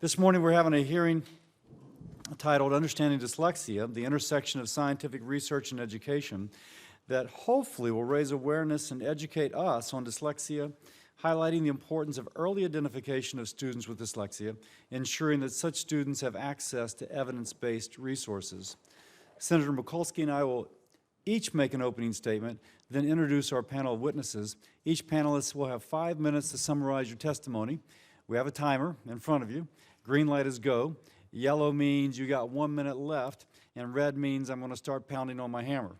This morning we're having a hearing titled Understanding Dyslexia, the Intersection of Scientific Research and Education, that hopefully will raise awareness and educate us on dyslexia, highlighting the importance of early identification of students with dyslexia, ensuring that such students have access to evidence-based resources. Senator Mikulski and I will each make an opening statement, then introduce our panel of witnesses. Each panelist will have 5 minutes to summarize your testimony. We have a timer in front of you. Green light is go. Yellow means you got 1 minute left, and red means I'm going to start pounding on my hammer.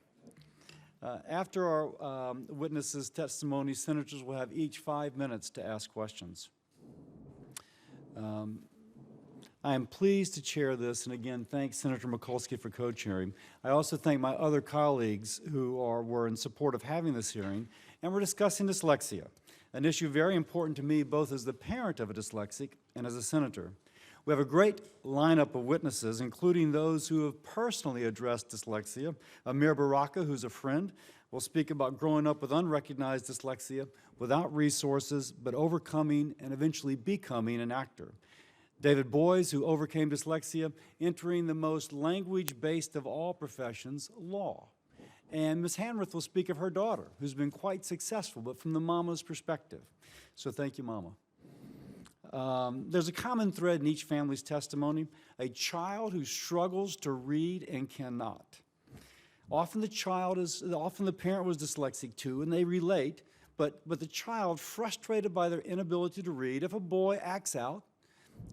After our witnesses' testimony, senators will have each 5 minutes to ask questions. I am pleased to chair this, and again, thank Senator Mikulski for co-chairing. I also thank my other colleagues who were in support of having this hearing, and we're discussing dyslexia, an issue very important to me both as the parent of a dyslexic and as a senator. We have a great lineup of witnesses, including those who have personally addressed dyslexia. Amir Baraka, who's a friend, will speak about growing up with unrecognized dyslexia, without resources, but overcoming and eventually becoming an actor. David Boys, who overcame dyslexia, entering the most language-based of all professions, law. And Ms. Hanrath will speak of her daughter, who's been quite successful, but from the mama's perspective. So thank you, Mama. There's a common thread in each family's testimony, a child who struggles to read and cannot. Often the parent was dyslexic too, and they relate, but the child, frustrated by their inability to read, if a boy acts out,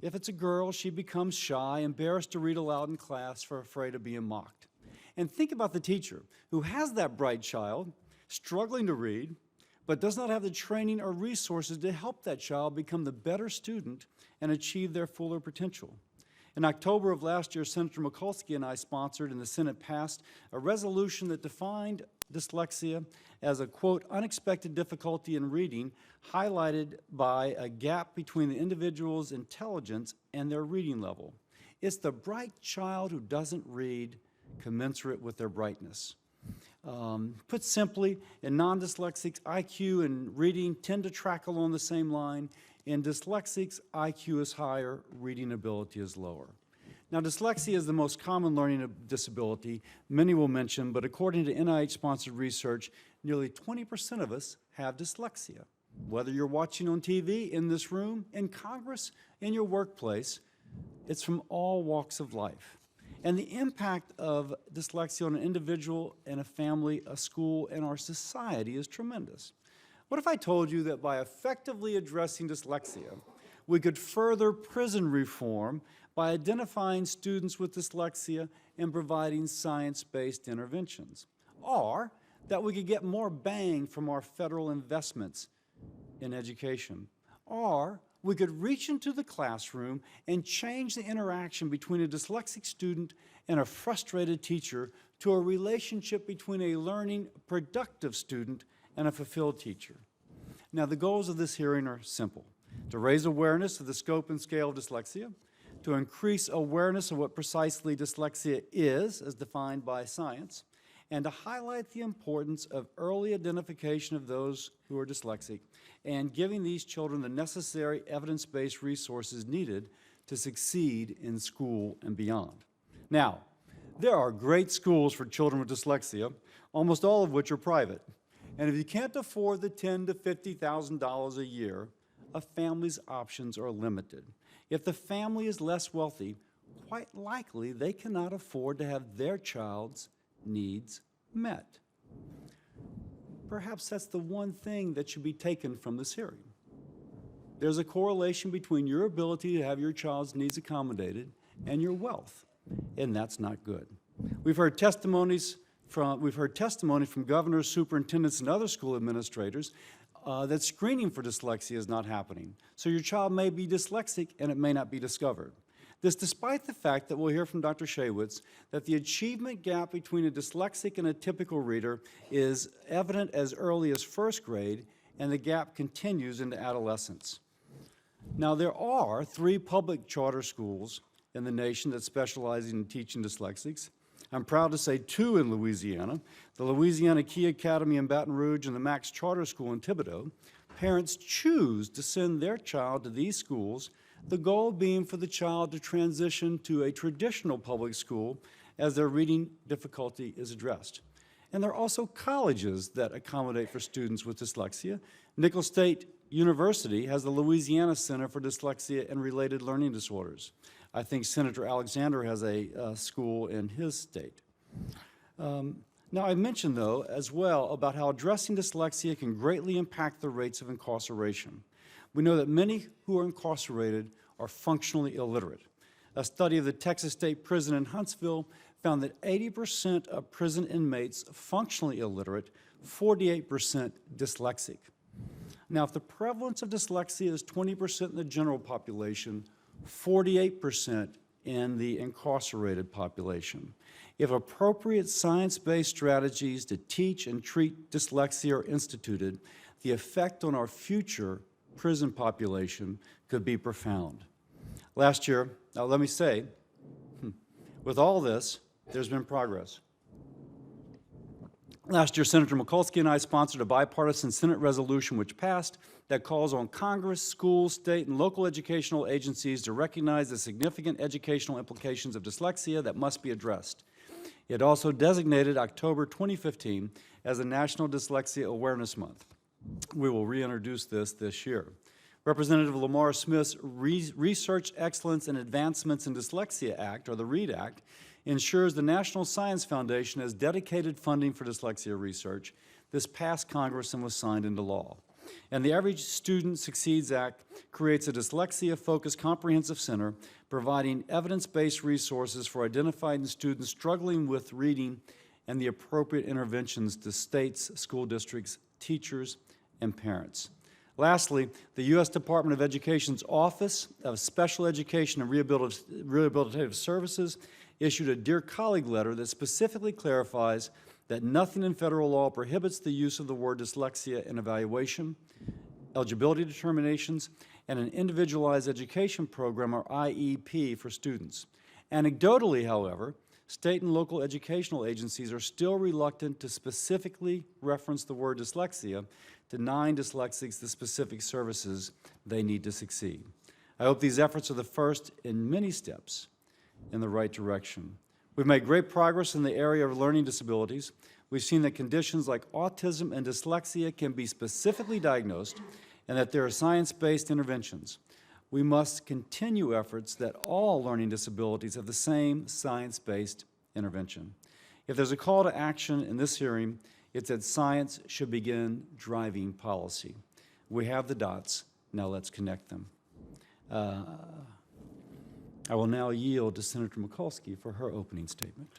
if it's a girl, she becomes shy, embarrassed to read aloud in class for afraid of being mocked. And think about the teacher who has that bright child struggling to read, but does not have the training or resources to help that child become the better student and achieve their fuller potential. In October of last year, Senator Mikulski and I sponsored, and the Senate passed, a resolution that defined dyslexia as a, quote, unexpected difficulty in reading highlighted by a gap between the individual's intelligence and their reading level. It's the bright child who doesn't read commensurate with their brightness. Put simply, in non-dyslexics, IQ and reading tend to track along the same line. In dyslexics, IQ is higher, reading ability is lower. Now, dyslexia is the most common learning disability many will mention, but according to NIH-sponsored research, nearly 20% of us have dyslexia. Whether you're watching on TV, in this room, in Congress, in your workplace, it's from all walks of life. And the impact of dyslexia on an individual and a family, a school, and our society is tremendous. What if I told you that by effectively addressing dyslexia, we could further prison reform by identifying students with dyslexia and providing science-based interventions? Or that we could get more bang from our federal investments in education? Or we could reach into the classroom and change the interaction between a dyslexic student and a frustrated teacher to a relationship between a learning, productive student and a fulfilled teacher. Now, the goals of this hearing are simple: to raise awareness of the scope and scale of dyslexia, to increase awareness of what precisely dyslexia is, as defined by science, and to highlight the importance of early identification of those who are dyslexic and giving these children the necessary evidence-based resources needed to succeed in school and beyond. Now, there are great schools for children with dyslexia, almost all of which are private. And if you can't afford the $10,000 to $50,000 a year, a family's options are limited. If the family is less wealthy, quite likely they cannot afford to have their child's needs met. Perhaps that's the one thing that should be taken from this hearing. There's a correlation between your ability to have your child's needs accommodated and your wealth, and that's not good. We've heard testimony from governors, superintendents, and other school administrators that screening for dyslexia is not happening. So your child may be dyslexic and it may not be discovered. This despite the fact that we'll hear from Dr. Shaywitz that the achievement gap between a dyslexic and a typical reader is evident as early as first grade, and the gap continues into adolescence. Now, there are 3 public charter schools in the nation that specialize in teaching dyslexics. I'm proud to say 2 in Louisiana, the Louisiana Key Academy in Baton Rouge and the Max Charter School in Thibodaux. Parents choose to send their child to these schools the goal being for the child to transition to a traditional public school as their reading difficulty is addressed. And there are also colleges that accommodate for students with dyslexia. Nicholls State University has the Louisiana Center for Dyslexia and Related Learning Disorders. I think Senator Alexander has a school in his state. Now, I mentioned, though, as well about how addressing dyslexia can greatly impact the rates of incarceration. We know that many who are incarcerated are functionally illiterate. A study of the Texas State Prison in Huntsville found that 80% of prison inmates functionally illiterate, 48% dyslexic. Now, if the prevalence of dyslexia is 20% in the general population, 48% in the incarcerated population. If appropriate science-based strategies to teach and treat dyslexia are instituted, the effect on our future prison population could be profound. Last year, now let me say, with all this, there's been progress. Last year, Senator Mikulski and I sponsored a bipartisan Senate resolution which passed that calls on Congress, schools, state, and local educational agencies to recognize the significant educational implications of dyslexia that must be addressed. It also designated October 2015 as a National Dyslexia Awareness Month. We will reintroduce this year. Representative Lamar Smith's Research Excellence and Advancements in Dyslexia Act, or the READ Act, ensures the National Science Foundation has dedicated funding for dyslexia research. This passed Congress and was signed into law. And the Every Student Succeeds Act creates a dyslexia-focused comprehensive center providing evidence-based resources for identifying students struggling with reading and the appropriate interventions to states, school districts, teachers, and parents. Lastly, the U.S. Department of Education's Office of Special Education and Rehabilitative Services issued a Dear Colleague letter that specifically clarifies that nothing in federal law prohibits the use of the word dyslexia in evaluation, eligibility determinations, and an individualized education program, or IEP, for students. Anecdotally, however, state and local educational agencies are still reluctant to specifically reference the word dyslexia to deny dyslexics the specific services they need to succeed. I hope these efforts are the first in many steps in the right direction. We've made great progress in the area of learning disabilities. We've seen that conditions like autism and dyslexia can be specifically diagnosed and that there are science-based interventions. We must continue efforts that all learning disabilities have the same science-based intervention. If there's a call to action in this hearing, it's that science should begin driving policy. We have the dots, now let's connect them. I will now yield to Senator Mikulski for her opening statement.